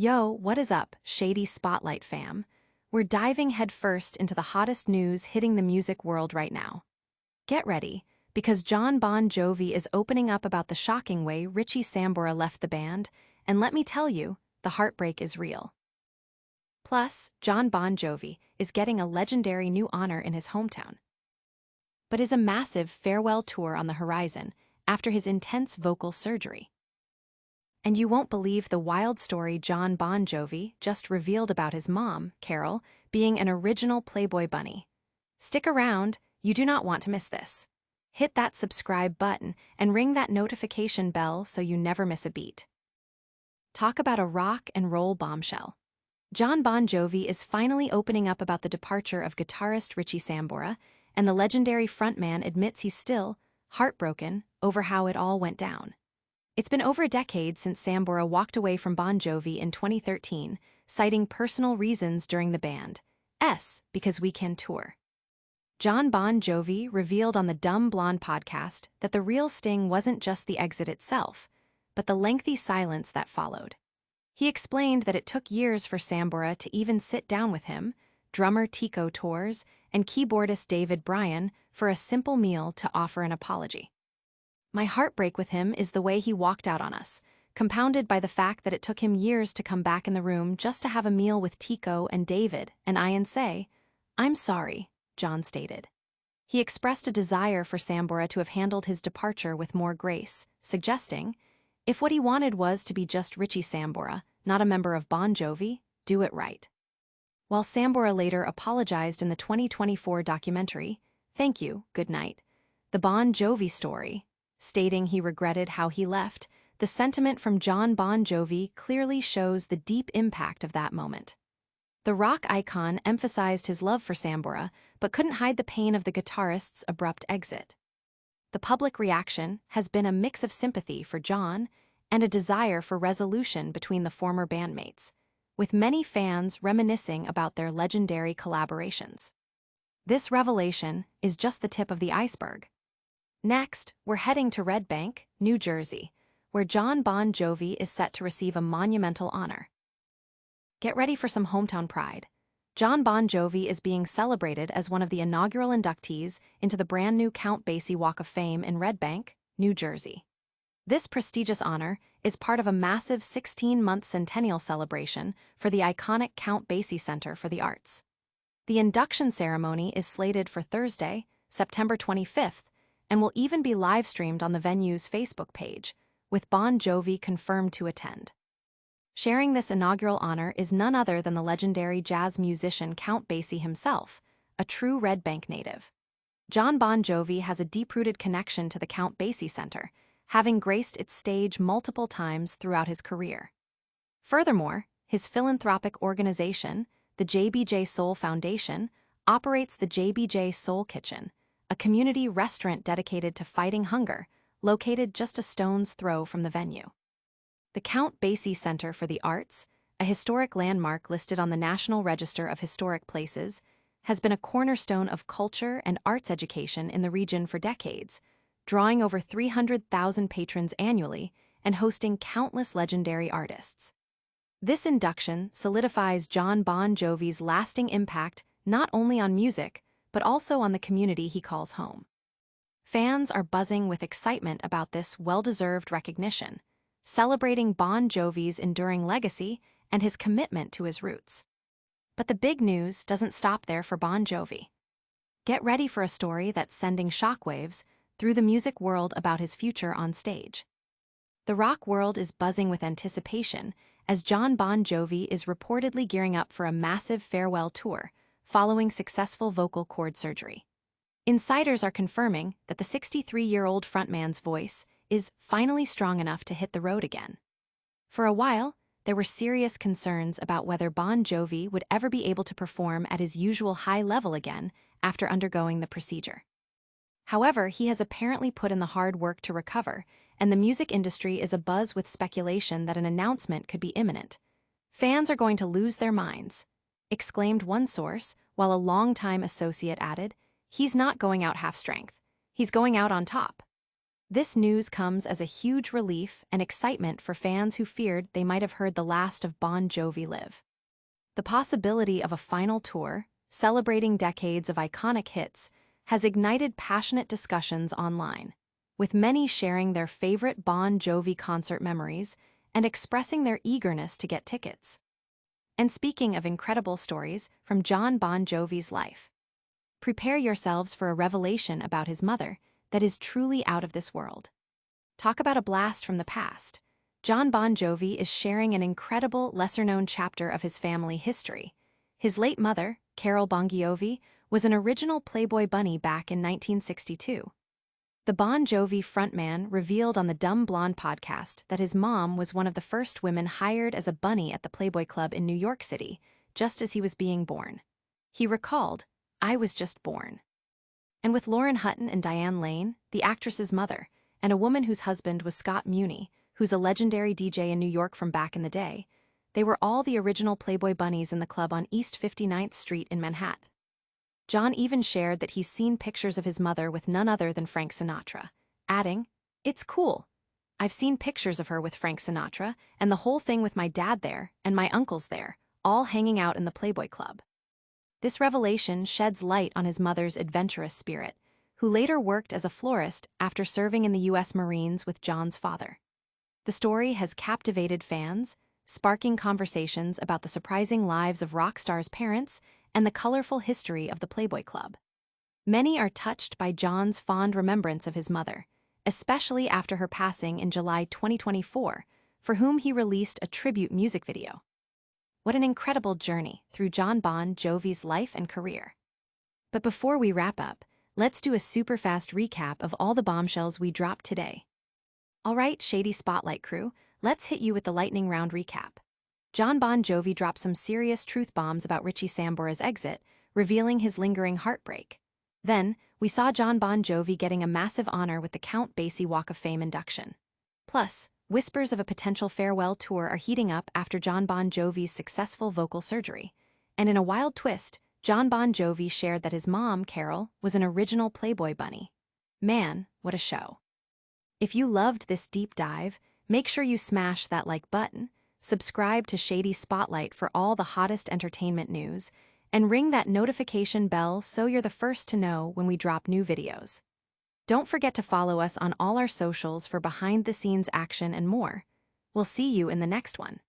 Yo, what is up, Shady Spotlight fam? We're diving headfirst into the hottest news hitting the music world right now. Get ready, because Jon Bon Jovi is opening up about the shocking way Richie Sambora left the band, and let me tell you, the heartbreak is real. Plus, Jon Bon Jovi is getting a legendary new honor in his hometown. But is a massive farewell tour on the horizon after his intense vocal surgery. And you won't believe the wild story Jon Bon Jovi just revealed about his mom, Carol, being an original Playboy Bunny. Stick around, you do not want to miss this. Hit that subscribe button and ring that notification bell so you never miss a beat. Talk about a rock and roll bombshell. Jon Bon Jovi is finally opening up about the departure of guitarist Richie Sambora, and the legendary frontman admits he's still heartbroken over how it all went down. It's been over a decade since Sambora walked away from Bon Jovi in 2013, citing personal reasons during the band's Because We Can tour. Jon Bon Jovi revealed on the Dumb Blonde podcast that the real sting wasn't just the exit itself, but the lengthy silence that followed. He explained that it took years for Sambora to even sit down with him, drummer Tico Torres, and keyboardist David Bryan for a simple meal to offer an apology. My heartbreak with him is the way he walked out on us, compounded by the fact that it took him years to come back in the room just to have a meal with Tico and David and I and say, "I'm sorry," Jon stated. He expressed a desire for Sambora to have handled his departure with more grace, suggesting, if what he wanted was to be just Richie Sambora, not a member of Bon Jovi, do it right. While Sambora later apologized in the 2024 documentary, Thank You, Good Night, The Bon Jovi Story, stating he regretted how he left, the sentiment from Jon Bon Jovi clearly shows the deep impact of that moment. The rock icon emphasized his love for Sambora, but couldn't hide the pain of the guitarist's abrupt exit. The public reaction has been a mix of sympathy for Jon and a desire for resolution between the former bandmates, with many fans reminiscing about their legendary collaborations. This revelation is just the tip of the iceberg. Next, we're heading to Red Bank, New Jersey, where Jon Bon Jovi is set to receive a monumental honor. Get ready for some hometown pride. Jon Bon Jovi is being celebrated as one of the inaugural inductees into the brand new Count Basie Walk of Fame in Red Bank, New Jersey. This prestigious honor is part of a massive 16-month centennial celebration for the iconic Count Basie Center for the Arts. The induction ceremony is slated for Thursday, September 25th, and will even be live-streamed on the venue's Facebook page, with Bon Jovi confirmed to attend. Sharing this inaugural honor is none other than the legendary jazz musician Count Basie himself, a true Red Bank native. Jon Bon Jovi has a deep-rooted connection to the Count Basie Center, having graced its stage multiple times throughout his career. Furthermore, his philanthropic organization, the JBJ Soul Foundation, operates the JBJ Soul Kitchen, a community restaurant dedicated to fighting hunger, located just a stone's throw from the venue. The Count Basie Center for the Arts, a historic landmark listed on the National Register of Historic Places, has been a cornerstone of culture and arts education in the region for decades, drawing over 300,000 patrons annually and hosting countless legendary artists. This induction solidifies Jon Bon Jovi's lasting impact not only on music, but also on the community he calls home. Fans are buzzing with excitement about this well-deserved recognition, celebrating Bon Jovi's enduring legacy and his commitment to his roots. But the big news doesn't stop there for Bon Jovi. Get ready for a story that's sending shockwaves through the music world about his future on stage. The rock world is buzzing with anticipation as Jon Bon Jovi is reportedly gearing up for a massive farewell tour, following successful vocal cord surgery. Insiders are confirming that the 63-year-old frontman's voice is finally strong enough to hit the road again. For a while, there were serious concerns about whether Bon Jovi would ever be able to perform at his usual high level again after undergoing the procedure. However, he has apparently put in the hard work to recover, and the music industry is abuzz with speculation that an announcement could be imminent. "Fans are going to lose their minds," exclaimed one source, while a longtime associate added, "He's not going out half-strength. He's going out on top." This news comes as a huge relief and excitement for fans who feared they might have heard the last of Bon Jovi live. The possibility of a final tour, celebrating decades of iconic hits, has ignited passionate discussions online, with many sharing their favorite Bon Jovi concert memories and expressing their eagerness to get tickets. And speaking of incredible stories from Jon Bon Jovi's life, prepare yourselves for a revelation about his mother that is truly out of this world. Talk about a blast from the past. Jon Bon Jovi is sharing an incredible, lesser-known chapter of his family history. His late mother, Carol Bon Jovi, was an original Playboy Bunny back in 1962. The Bon Jovi frontman revealed on the Dumb Blonde podcast that his mom was one of the first women hired as a bunny at the Playboy Club in New York City, just as he was being born. He recalled, "I was just born." And with Lauren Hutton and Diane Lane, the actress's mother, and a woman whose husband was Scott Muni, who's a legendary DJ in New York from back in the day, they were all the original Playboy Bunnies in the club on East 59th Street in Manhattan. Jon even shared that he's seen pictures of his mother with none other than Frank Sinatra, adding, "It's cool. I've seen pictures of her with Frank Sinatra, and the whole thing with my dad there and my uncles there, all hanging out in the Playboy Club." This revelation sheds light on his mother's adventurous spirit, who later worked as a florist after serving in the U.S. Marines with Jon's father. The story has captivated fans, sparking conversations about the surprising lives of rock stars' parents and the colorful history of the Playboy Club. Many are touched by Jon's fond remembrance of his mother, especially after her passing in July 2024, for whom he released a tribute music video. What an incredible journey through Jon Bon Jovi's life and career. But before we wrap up, let's do a super fast recap of all the bombshells we dropped today. All right, Shady Spotlight crew, let's hit you with the lightning round recap. Jon Bon Jovi dropped some serious truth bombs about Richie Sambora's exit, revealing his lingering heartbreak. Then, we saw Jon Bon Jovi getting a massive honor with the Count Basie Walk of Fame induction. Plus, whispers of a potential farewell tour are heating up after Jon Bon Jovi's successful vocal surgery. And in a wild twist, Jon Bon Jovi shared that his mom, Carol, was an original Playboy Bunny. Man, what a show. If you loved this deep dive, make sure you smash that like button, subscribe to Shady Spotlight for all the hottest entertainment news, and ring that notification bell so you're the first to know when we drop new videos. Don't forget to follow us on all our socials for behind-the-scenes action and more. We'll see you in the next one.